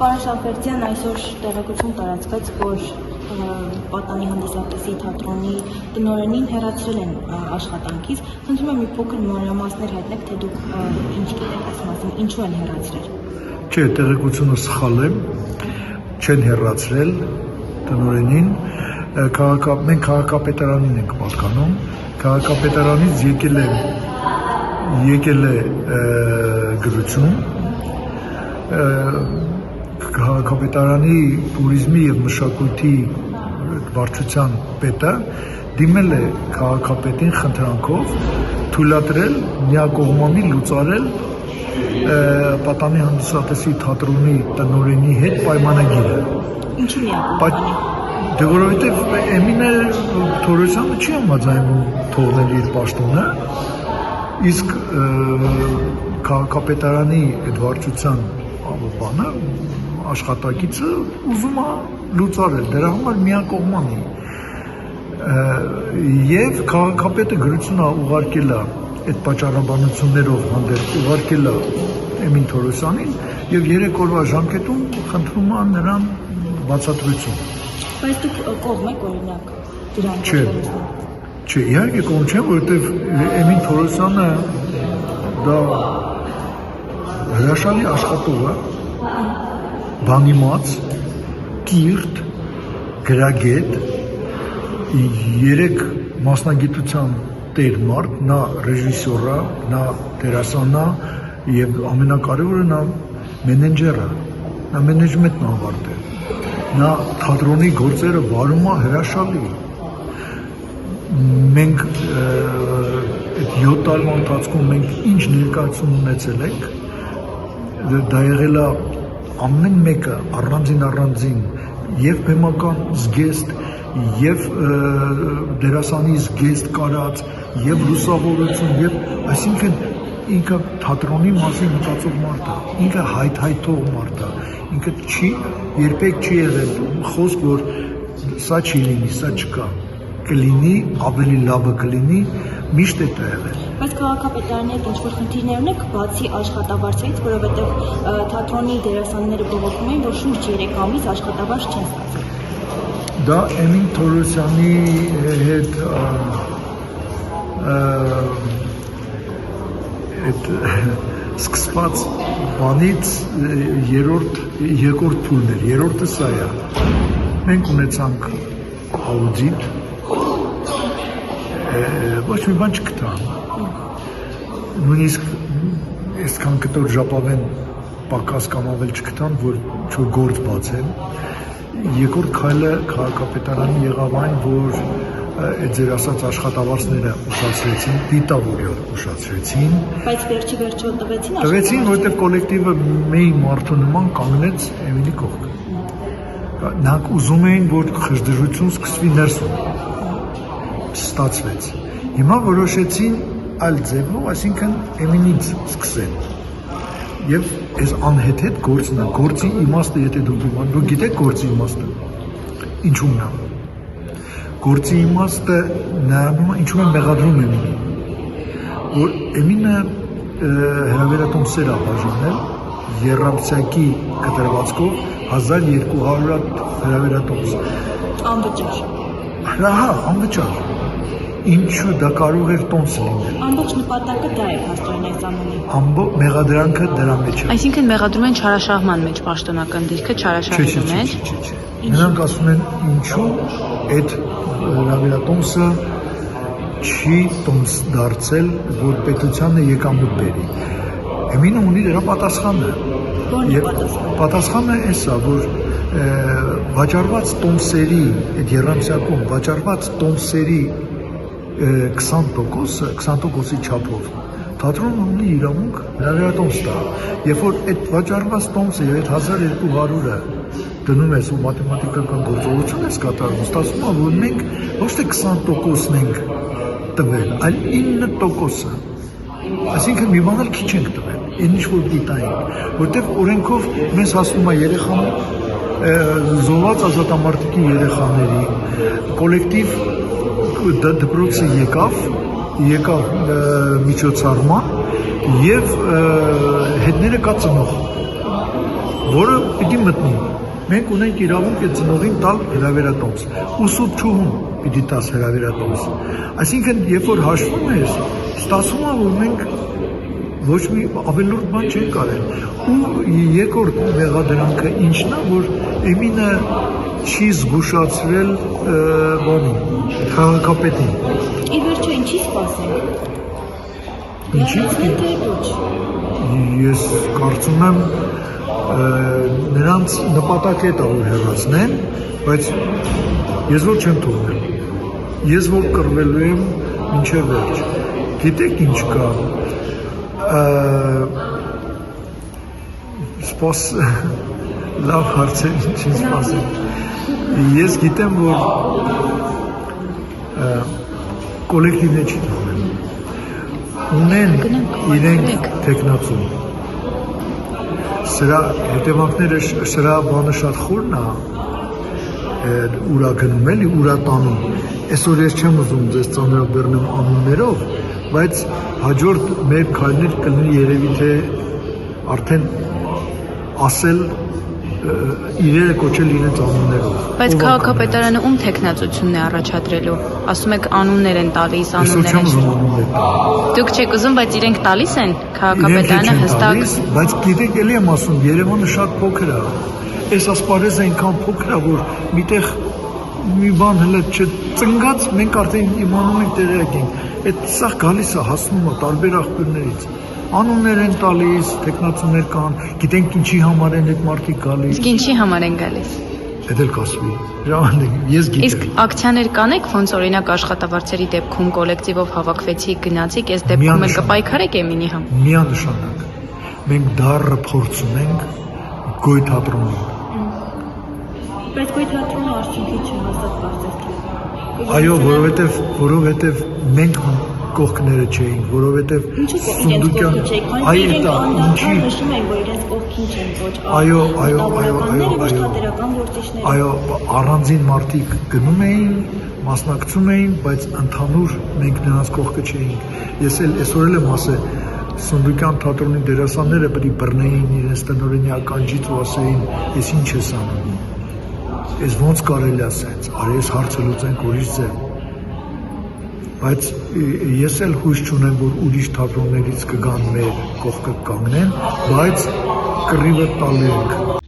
Պարոն Շաֆերդյան, այսօր տեղեկություն տարածվեց, որ Պատանի հանդիսատեսի թատրոնի տնօրենին հեռացրել են աշխատանքից։ Խնդրում եմ մի փոքր մանրամասներ հայտնեք, թե դուք ինչ գիտեք այս մասին, ինչու են հեռացրել։ Չէ, տեղեկությունը սխալ է, չեն հեռացրել տնօրենին, մենք քաղաքապետարանին ենք պատկանում, քաղաքապետարանից եկել է գրություն, քաղաքապետարանի տուրիզմի և մշակույթի վարչության պետը դիմել է քաղաքապետին խնդրանքով թույլատրել միակողմանի լուծարել Պատանի հանդիսատեսի թատրոնի տնօրենի հետ պայմանագիրը։ Ինչու միակողմանի։ Դե որովհետև Էմինե Թորոսյանը չի համաձայնում թողնել իր պաշտոնը, իսկ քաղաքապետարանի այդ վարչության բանը աշխատակիցը ուզում է լուծարել, դրա համար միակողմանի եւ քաղաքապետը գրությունը ուղարկել է այդ պատճառաբանություններով հանդերձ ուղարկել է Էմին Թորոսյանին եւ 3 օրվա ժամկետում խնդրում է նրան բացատրություն։ Բայց դուք կողմ եք օրինակ դրան։ Չէ, իհարկե կողմ չեմ, որովհետեւ Էմին Թորոսյանը դա հրաշալի աշխատող է, բանիմաց, կիրթ, գրագետ, 3 մասնագիտության տեր մարդ, նա ռեժիսոր է, նա դերասան է եւ ամենակարևորը նա մենեջեր է, նա մենեջմենտն ավարտել, նա թատրոնի գործերը վարում է հրաշալի։ Մենք այդ 7 տարվա ընթացքում մենք ինչ ներկայացում ունեցել ենք, դա եղել է ամեն մեկը առանձին եւ բեմական զգեստ եւ դերասանի զգեստ կարած եւ լուսավորություն եւ այսինքն ինքը թատրոնի մասին մտածող մարդ է, ինքը հայթայթող մարդ է, ինքը երբեք չի եղել խոսք, որ սա չի լինի, սա չկա, կլինի, ավելի լավը կլինի, միշտ է եղել։ Բայց քաղաքապետարանի հետ ինչ-որ խնդիրներ ունեք, բացի աշխատավարձից, որովհետև թատրոնի դերասանները բողոքում էին, որ շուրջ 3 ամիս աշխատավարձ չեն ստացել։ Դա Էմին Թորոսյանի հետ սկսված բանից երկրորդ փուլն էր, երրորդը սա է։ Մենք ունեցանք աուդիտ, ոչ մի բան չգտան, նույնիսկ այսքան կտոր ժապավեն պակաս կամ ավել չգտան, որ գործ բացեն։ Երկրորդ քայլը քաղաքապետարանի եղավ այն, որ այդ ձեր ասած աշխատավարձները ուշացրեցին, դիտավորյալ ուշացրեցին։ Բայց վերջի վերջո տվեցին աշխատավարձ։ Տվեցին, որովհետև կոլեկտիվը մի մարդու նման կանգնեց Էմինի կողքը։ Նրանք ուզում էին, որ խժդժություն սկսվի ներսում։ Ստացվեց։ Հիմա որոշեցին այլ ձևով, այսինքն Էմինից սկսեն։ Եվ այս անհետ գործն է, գործի իմաստը, եթե դուք գիտեք գործի իմաստը, ինչու՞մն է։ Գործի իմաստը նայում է, ինչու է մեղադրում Էմինին, որ Էմինը հրավերատոմսեր է բաժանել Եռամսյակի կտրվածքով 1200 հրավերատոմս։ Անվճար։ Հա, անվճար։ Ինչու դա կարող էր տոմս լինել։ Ամբողջ նպատակը դա է փաստորեն այս ամենի։ Մեղադրանքը դրա մեջ է։ Այսինքն մեղադրում են չարաշահման մեջ պաշտոնական դիրքը, չարաշահելու մեջ։ Նրանք ասում են ինչու այդ հրավերատոմսը չի տոմս դարձել, որ պետությանը եկամուտ բերի։ Էմինը ունի դրա պատասխանը։ Ո՞րն է պատասխանը։ Պատասխանը էսա, որ վաճառված տոմսերի, այդ Եռամսյակում վաճառված տոմսերի 20%-ի չափով թատրոնը ունի իրավունք հրավերատոմս տա։ Երբ որ այդ վաճառված տոմսը եւ այդ 1200-ը դնում ես ու մաթեմատիկական գործողություն ես կատարում, ստացվում է, որ մենք ոչ թե 20%-ն ենք տվել, այլ 9%-ը։ Այսինքն մի բան էլ քիչ ենք տվել, այն ինչ որ դիտային, որտեղ օրենքով մեզ հասնում է երեխան զոհված ազատամարտիկի երեխաների կոլեկտիվ դպրոցը եկավ միջոցառման եւ հետները կա ծնող, որը պիտի մտնի։ Մենք ունենք իրավունք այդ ծնողին տալ հրավերատոմս։ Ուսուցչուհուն պիտի տաս հրավերատոմս։ Այսինքն, երբ որ հաշվում ես, ստացվում է, որ մենք ոչ մի ավելորդ բան չենք կարել։ Ու երկրորդ մեղադրանքը ինչն է, որ Էմինը չի զգուշացրել բանին, քաղաքապետին։ Ի վերջո ինչի սպասենք։ Ինչի՞։ Թե ոչ։ Ես կարծում եմ նրանց նպատակը դա որ հեռացնեն, բայց ես որ չեմ թողնել։ Ես որ կռվելու եմ մինչև վերջ։ Գիտեք ինչ կա։ Սպաս լավ հարցեր չի սպասել։ Ես գիտեմ, որ կոլեկտիվն չի թողնել։ Ունեն իրենք տեխնացու։ Սրա հետևանքները, սրա բանը շատ խորն է, ուրա գնում էլի, ուրա տանում։ Այսօր ես չեմ ուզում ձեզ ծանրաբեռնեմ անուններով, բայց հաջորդ մեր քայլներ կլինի երևի թե արդեն ասել իրերը կոչել իրենց անուններով։ Բայց քաղաքապետարանը ում տեխնացությունն է առաջադրելու։ Ասում եք անուններ են տալիս, անուններ են։ Դուք չեք ուզում, բայց իրենք տալիս են քաղաքապետարանը հստակ։ Բայց գիտեք էլի եմ ասում, Երևանը շատ փոքր է։ Այս ասպարեզը այնքան փոքր է, որ միտեղ մի բան հələ չծնգած մենք արդեն իմանում ենք տեղյակ ենք։ Այդ սա գալիս է, հասնում է տարբեր աղբյուրներից։ Անուններ են տալիս, տեխնացուներ կան, գիտենք ինչի համար են այդ մարդիկ գալիս։ Իսկ ինչի համար են գալիս։ Դա էլ կասվի։ Ժամանակ ես գիտեմ։ Իսկ ակցիաներ կանեք, ոնց օրինակ աշխատավարձերի դեպքում կոլեկտիվով հավաքվեցիք, գնացիք, այս դեպքում էլ կպայքարեք Էմինի համար։ Միանշանակ։ Մենք դառը փորձ ունենք Գոյ թատրոնում։ Բայց Գոյ թատրոնը արդյունքի չհասավ բարձր։ Այո, որովհետև մենք կողքները չէինք, որովհետև Սունդուկյան այո, ինչի նշում են, որ իրենց կողքին չեն ոչ այո, առանձին մարդիկ գնում էին, մասնակցում էին, բայց ընդհանուր մենք նրանց կողքը չէինք։ Ես էլ այսօր եմ ասել, Սունդուկյան թատրոնի դերասանները պետք է բռնեին իրենց տնօրենի ականջից ու ասեին, ես ինչ ես անում։ Ես ոնց կարելի է ասենց, արի ես հարցը լուծենք ուրիշ ձև։ Բայց ես էլ հույս չունեմ, որ ուրիշ թատրոններից կգան մեր կողքը կանգնեն, բայց կռիվը տալու ենք։